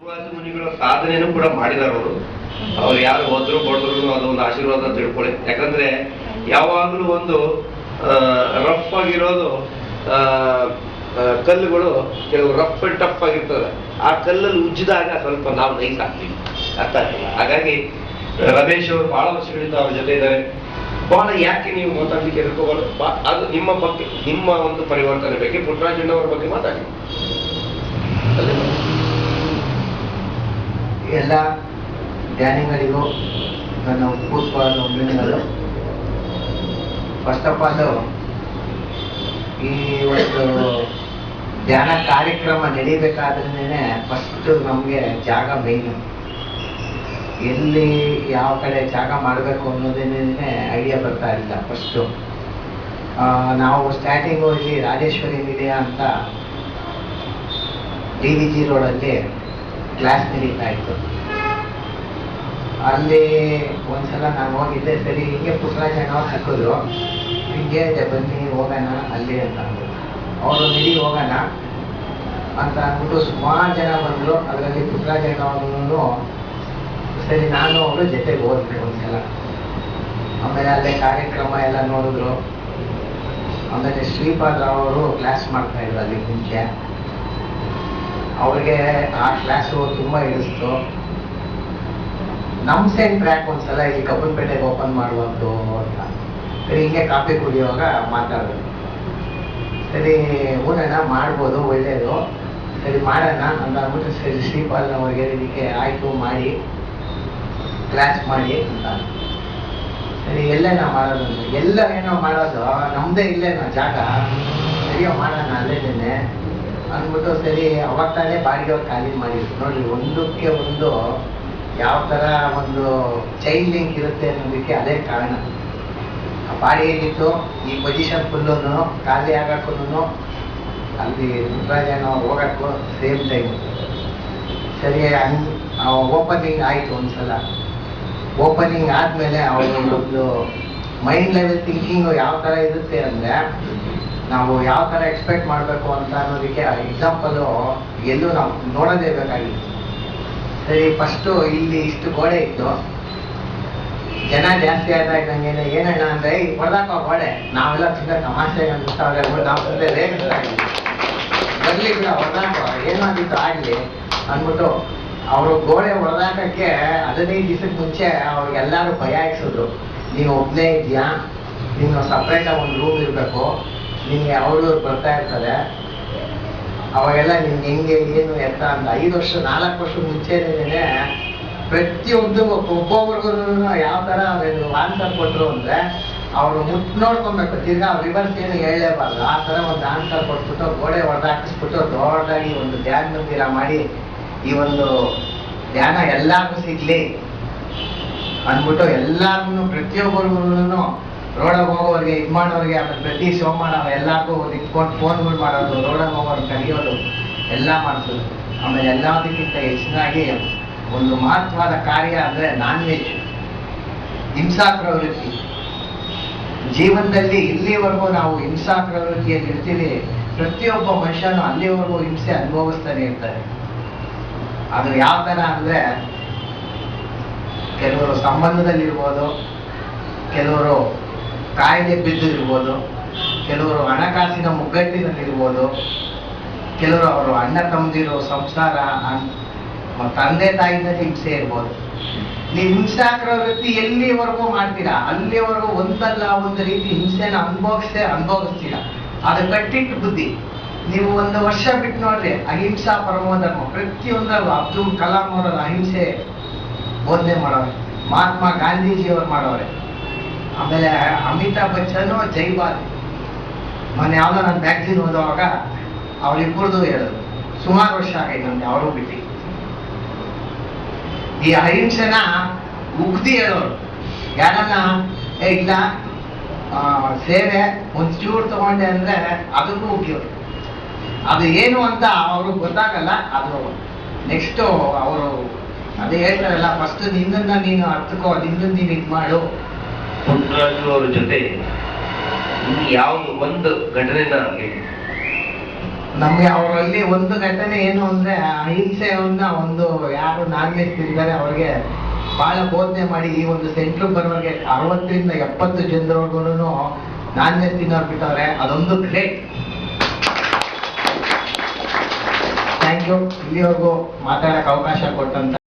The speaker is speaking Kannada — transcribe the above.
ಪೂರ್ವಾದಿ ಮುನಿಗಳ ಸಾಧನೆಯನ್ನು ಕೂಡ ಮಾಡಿದಾರ ಅವರು. ಅವ್ರು ಯಾರು ಹೋದ್ರು ಬಡದ್ರು ಅದೊಂದು ಆಶೀರ್ವಾದ ತಿಳ್ಕೊಳ್ಳಿ. ಯಾಕಂದ್ರೆ ಯಾವಾಗಲೂ ಒಂದು ರಫ್ ಆಗಿರೋದು ಕಲ್ಲುಗಳು ಕೆಲವು ರಫ್ ಅಂಡ್ ಟಫ್ ಆಗಿರ್ತದೆ. ಆ ಕಲ್ಲಲ್ಲಿ ಉಜ್ಜಿದಾಗ ಸ್ವಲ್ಪ ನಾವು ನೈಸ್ ಆಗ್ತೀವಿ, ಅರ್ಥ ಆಗ್ತಿಲ್ಲ. ಹಾಗಾಗಿ ರಮೇಶ್ ಅವರು ಬಹಳ ವರ್ಷಗಳಿಂದ ಅವ್ರ ಜೊತೆ ಇದ್ದಾರೆ. ಬಹಳ ಯಾಕೆ ನೀವು ಮಾತಾಡ್ಲಿಕ್ಕೆ ಎದುರ್ಕೋಬಾರ್ದು, ಅದು ನಿಮ್ಮ ಬಗ್ಗೆ, ನಿಮ್ಮ ಒಂದು ಪರಿವರ್ತನೆ ಬಗ್ಗೆ ಪುಟ್ಟರಾಜಣ್ಣವರ ಬಗ್ಗೆ ಮಾತಾಡಿ. ಎಲ್ಲ ಧ್ಯಾನಿಗಳಿಗೂ ನನ್ನ ಉತ್ಪೂರ್ವವಾದ ವಂದನೆಗಳು. ಫಸ್ಟ್ ಆಫ್ ಆಲ್ ಈ ಒಂದು ಧ್ಯಾನ ಕಾರ್ಯಕ್ರಮ ನಡೀಬೇಕಾದ್ರೇ ಫಸ್ಟ್ ನಮಗೆ ಜಾಗ ಮೇಯ್ನು. ಎಲ್ಲಿ ಯಾವ ಕಡೆ ಜಾಗ ಮಾಡಬೇಕು ಅನ್ನೋದೇನೇ ಐಡಿಯಾ ಬರ್ತಾ ಇರಲಿಲ್ಲ. ಫಸ್ಟು ನಾವು ಸ್ಟಾರ್ಟಿಂಗು ಇಲ್ಲಿ ರಾಜೇಶ್ವರಿ ನಿಲಯ ಅಂತ DVG ರೋಡಲ್ಲಿ ಕ್ಲಾಸ್ ನಡೀತಾ ಇತ್ತು. ಅಲ್ಲಿ ಒಂದ್ಸಲ ನಾನು ಹೋಗಿದ್ದೆ. ಸರಿ ಹಿಂಗೆ ಪುಟ್ಟರಾಜಣ್ಣ ಸಿಕ್ಕಿದ್ರು. ಹಿಂಗೆ ಬನ್ನಿ ಹೋಗೋಣ ಅಲ್ಲಿ ಅಂತ ಅಂದರು. ಅವರು ನಡಿ ಹೋಗೋಣ ಅಂತ ಅಂದ್ಬಿಟ್ಟು ಸುಮಾರು ಜನ ಬಂದರು. ಅದರಲ್ಲಿ ಪುಟ್ಟರಾಜಣ್ಣ ಅವರು ಸರಿ ನಾನು ಅವರು ಜೊತೆಗೆ ಹೋದ್ವಿ ಒಂದ್ಸಲ. ಆಮೇಲೆ ಅಲ್ಲೇ ಕಾರ್ಯಕ್ರಮ ಎಲ್ಲ ನೋಡಿದ್ರು. ಆಮೇಲೆ ಶ್ರೀಪಾದ್ ರಾವ್ ಅವರು ಕ್ಲಾಸ್ ಮಾಡ್ತಾ ಇದ್ರು ಅಲ್ಲಿ ಮುಂಚೆ. ಅವ್ರಿಗೆ ಆ ಕ್ಲಾಸು ತುಂಬ ಹಿಡಿಸ್ತು. ನಮ್ಮ ಸೇಮ್ ಟ್ರ್ಯಾಕ್ ಒಂದ್ಸಲ ಇಲ್ಲಿ ಕಬ್ಬನ್ಪೇಟೆಗೆ ಓಪನ್ ಮಾಡುವಂತು ಅಂತ. ಸರಿ ಹಿಂಗೆ ಕಾಫಿ ಕುಡಿಯುವಾಗ ಮಾತಾಡಿದ್ರು. ಸರಿ ಊನಣ್ಣ ಮಾಡ್ಬೋದು, ಒಳ್ಳೇದು, ಸರಿ ಮಾಡೋಣ ಅಂತ ಅಂದ್ಬಿಟ್ಟು ಸರಿ ಶ್ರೀಪಾಲ್ ಅವ್ರಿಗೆ ಇದಕ್ಕೆ ಆಯಿತು ಮಾಡಿ ಕ್ಲಾಸ್ ಮಾಡಿ ಅಂತ. ಸರಿ ಎಲ್ಲೇನೋ ಮಾಡೋದು ಅಂದ್ರೆ ಎಲ್ಲ ಏನೋ ಮಾಡೋದು, ನಮ್ಮದೇ ಇಲ್ಲೇನೋ ಜಾಗ, ಸರಿಯೋ ಮಾಡೋಣ ಅಲ್ಲೇನೆ ಅಂದ್ಬಿಟ್ಟು ಸರಿ ಅವಾಗ ತಾನೇ ಬಾಡಿಗೆ ಖಾಲಿ ಮಾಡಿದ್ರು. ನೋಡಿ, ಒಂದಕ್ಕೆ ಒಂದು ಯಾವ ಥರ ಒಂದು ಚೈನ್ ಲಿಂಕ್ ಇರುತ್ತೆ ಅನ್ನೋದಕ್ಕೆ ಅದೇ ಕಾರಣ. ಬಾಡಿಗೆಗಿತ್ತು ಈ ಪೊಸಿಷನ್ ಫುಲ್ಲು ಖಾಲಿ ಆಗೋಕ್ಕೂ ಅಲ್ಲಿ ಪುಟ್ಟರಾಜಣ್ಣ ಹೋಗೋಕ್ಕೂ ಸೇಮ್ ಟೈಮು. ಸರಿ ಓಪನಿಂಗ್ ಆಯಿತು ಒಂದ್ಸಲ. ಓಪನಿಂಗ್ ಆದಮೇಲೆ ಅವರು ಒಂದು ಮೈಂಡ್ ಲೆವೆಲ್ ಥಿಂಕಿಂಗು ಯಾವ ಥರ ಇರುತ್ತೆ ಅಂದರೆ ನಾವು ಯಾವ ಥರ ಎಕ್ಸ್ಪೆಕ್ಟ್ ಮಾಡಬೇಕು ಅಂತ ಅನ್ನೋದಕ್ಕೆ ಎಕ್ಸಾಂಪಲು ಎಲ್ಲೂ ನಾವು ನೋಡೋದೇ ಬೇಕಾಗಿತ್ತು. ಸರಿ ಫಸ್ಟು ಇಲ್ಲಿ ಇಷ್ಟು ಗೋಡೆ ಇತ್ತು. ಜನ ಜಾಸ್ತಿ ಆಗ್ತಾ ಇದ್ದಂಗೆ ಏನಣ್ಣ ಅಂದರೆ ಈಗ ಹೊಡೆದಾಕೋ ಗೋಡೆ, ನಾವೆಲ್ಲ ತುಂಬ ತಮಾಷೆ ಅನ್ಸ್ತಾವೆ, ನಾವು ಮುಂದೆ ರೇಗಿಸ್ತಾ ಇದ್ವಿ. ಬರಲಿ ಬಿಡ ಹೊಡೆದಾಕೋ, ಏನಾಗಿತ್ತು ಆಗಲಿ ಅಂದ್ಬಿಟ್ಟು ಅವರು ಗೋಡೆ ಹೊಡೆದಾಕಕ್ಕೆ 15 ದಿವಸಕ್ಕೆ ಮುಂಚೆ ಅವ್ರಿಗೆಲ್ಲರೂ ಭಯ ಇಕ್ಸಿದ್ರು. ನೀವು ಒಬ್ಬನೇ ಇದೆಯಾ, ನೀನು ಸಪ್ರೇಟಾಗಿ ಒಂದು ರೂಮ್ ಇರಬೇಕು, ನಿಮಗೆ ಅವರು ಬರ್ತಾ ಇರ್ತದೆ, ಅವಾಗೆಲ್ಲ ನಿಮ್ಗೆ ಹೆಂಗೆ ಏನು ಎತ್ತ ಅಂತ 5 ವರ್ಷ 4 ವರ್ಷ ಮುಂಚೆನೇ ಪ್ರತಿಯೊಂದು ಒಬ್ಬೊಬ್ರಿಗೂ ಯಾವ ಥರ ಆನ್ಸರ್ ಕೊಟ್ಟರು ಅಂದರೆ ಅವರು ಮುಟ್ಟು ನೋಡ್ಕೊಬೇಕು. ತಿರ್ಗಾ ರಿವರ್ಸ್ ಏನು ಹೇಳಲೇಬಾರ್ದು. ಆ ಥರ ಒಂದು ಆನ್ಸರ್ ಕೊಟ್ಬಿಟ್ಟು ಗೋಡೆ ಹೊಡೆದಾಕಿಸ್ಬಿಟ್ಟು ದೊಡ್ಡದಾಗಿ ಒಂದು ಧ್ಯಾನ ಮಂದಿರ ಮಾಡಿ ಈ ಒಂದು ಧ್ಯಾನ ಎಲ್ಲರಿಗೂ ಸಿಗ್ಲಿ ಅಂದ್ಬಿಟ್ಟು ಎಲ್ಲರಿಗೂ ಪ್ರತಿಯೊಬ್ಬರಿಗೂ ರೋಡಾಗ ಹೋಗೋರಿಗೆ ಇದು ಮಾಡೋರಿಗೆ, ಆಮೇಲೆ ಪ್ರತಿ ಸೋಮವಾರ ಎಲ್ಲರಿಗೂ ಇಟ್ಕೊಂಡು ಫೋನ್ಗಳು ಮಾಡೋದು, ರೋಡಾಗ ಹೋಗೋರು ಕರೆಯೋದು ಎಲ್ಲ ಮಾಡಿಸೋದು. ಆಮೇಲೆ ಎಲ್ಲದಕ್ಕಿಂತ ಹೆಚ್ಚಿನಾಗಿ ಒಂದು ಮಹತ್ವದ ಕಾರ್ಯ ಅಂದರೆ ನಾನ್ ವೆಜ್ ಹಿಂಸಾ ಪ್ರವೃತ್ತಿ. ಜೀವನದಲ್ಲಿ ಇಲ್ಲಿವರೆಗೂ ನಾವು ಹಿಂಸಾ ಪ್ರವೃತ್ತಿಯಲ್ಲಿ ಇರ್ತೀವಿ. ಪ್ರತಿಯೊಬ್ಬ ಮನುಷ್ಯನು ಅಲ್ಲಿವರೆಗೂ ಹಿಂಸೆ ಅನುಭವಿಸ್ತಾನೆ ಇರ್ತಾರೆ. ಅದು ಯಾವ ಥರ ಅಂದರೆ ಕೆಲವರು ಸಂಬಂಧದಲ್ಲಿರ್ಬೋದು, ಕೆಲವರು ಕಾಯಿಲೆ ಬಿದ್ದಿರ್ಬೋದು, ಕೆಲವರು ಹಣಕಾಸಿನ ಮುಗ್ಗಟ್ಟಿನಲ್ಲಿರ್ಬೋದು, ಕೆಲವರು ಅವರು ಅಣ್ಣ ತಮ್ಮದಿರೋ ಸಂಸಾರ, ತಂದೆ ತಾಯಿನಲ್ಲಿ ಹಿಂಸೆ ಇರ್ಬೋದು. ನೀವು ಹಿಂಸಾ ಪ್ರವೃತ್ತಿ ಎಲ್ಲಿವರೆಗೂ ಮಾಡ್ತೀರಾ ಅಲ್ಲಿವರೆಗೂ ಒಂದಲ್ಲ ಒಂದು ರೀತಿ ಹಿಂಸೆನ ಅನುಭವಿಸ್ತೀರಾ. ಅದು ಕಟ್ಟಿಟ್ಟು ಬುದ್ಧಿ. ನೀವು 1 ವರ್ಷ ಬಿಟ್ಟು ನೋಡ್ರಿ, ಅಹಿಂಸಾ ಪರಮೋ ಧರ್ಮ ಪ್ರತಿಯೊಂದರಲ್ಲೂ ಅಬ್ದುಲ್ ಕಲಾಂ ಅವರ ಅಹಿಂಸೆ ಬೋಧನೆ ಮಾಡೋರೆ, ಮಹಾತ್ಮ ಗಾಂಧೀಜಿಯವರು ಮಾಡೋರೆ. ಆಮೇಲೆ ಅಮಿತಾಬ್ ಬಚ್ಚನ್ ಜೈವಾದ್ ಮೊನ್ನೆ ಯಾವುದೋ ನಾನು ಮ್ಯಾಗ್ಝಿನ್ ಓದುವಾಗ ಅವರಿಬ್ಬರದು ಹೇಳೋದು. ಸುಮಾರು ವರ್ಷ ಆಗೈತೆ ನಮ್ಗೆ ಅವರು ಬಿಟ್ಟು. ಈ ಅಹಿಂಸೆನ ಉಗ್ದಿ ಹೇಳೋರು. ಯಾರನ್ನ ಇಲ್ಲ ಸೇವೆ ಒಂಚೂರು ತಗೊಂಡೆ ಅಂದರೆ ಅದಕ್ಕೂ ಉಗಿಯೋರು. ಅದು ಏನು ಅಂತ ಅವ್ರಿಗೆ ಗೊತ್ತಾಗಲ್ಲ. ಅದು ನೆಕ್ಸ್ಟು ಅವರು ಅದೇ ಹೇಳ್ತಾರಲ್ಲ, ಫಸ್ಟ್ ನಿನ್ನನ್ನು ನೀನು ಅರ್ಥಕೋ, ನಿನ್ನನ್ನು ನೀನು ಇದು ಮಾಡು. ಪುಟ್ಟರಾಜು ಅವ್ರ ಜೊತೆ ಯಾವ್ದು ಒಂದು ಘಟನೆನ ನಮ್ಗೆ ಅವರಲ್ಲಿ ಒಂದು ಘಟನೆ ಏನು ಅಂದ್ರೆ ಅಹಿಂಸೆಯನ್ನ ಒಂದು ಯಾರು ನಾನ್ ವೆಜ್ ತಿಂತಾರೆ ಅವ್ರಿಗೆ ಬಹಳ ಬೋಧನೆ ಮಾಡಿ ಈ ಒಂದು ಸೆಂಟ್ರ್ ಬರೋರಿಗೆ 60ರಿಂದ 70 ಜನರವರೆಗೂ ನಾನ್ ವೆಜ್ ತಿನ್ನೋರು ಬಿಟ್ಟವ್ರೆ. ಅದೊಂದು ಗ್ರೇಟ್. ಥ್ಯಾಂಕ್ ಯು ಇಲ್ಲಿವರೆಗೂ ಮಾತಾಡಕ್ಕೆ ಅವಕಾಶ ಕೊಟ್ಟಂತ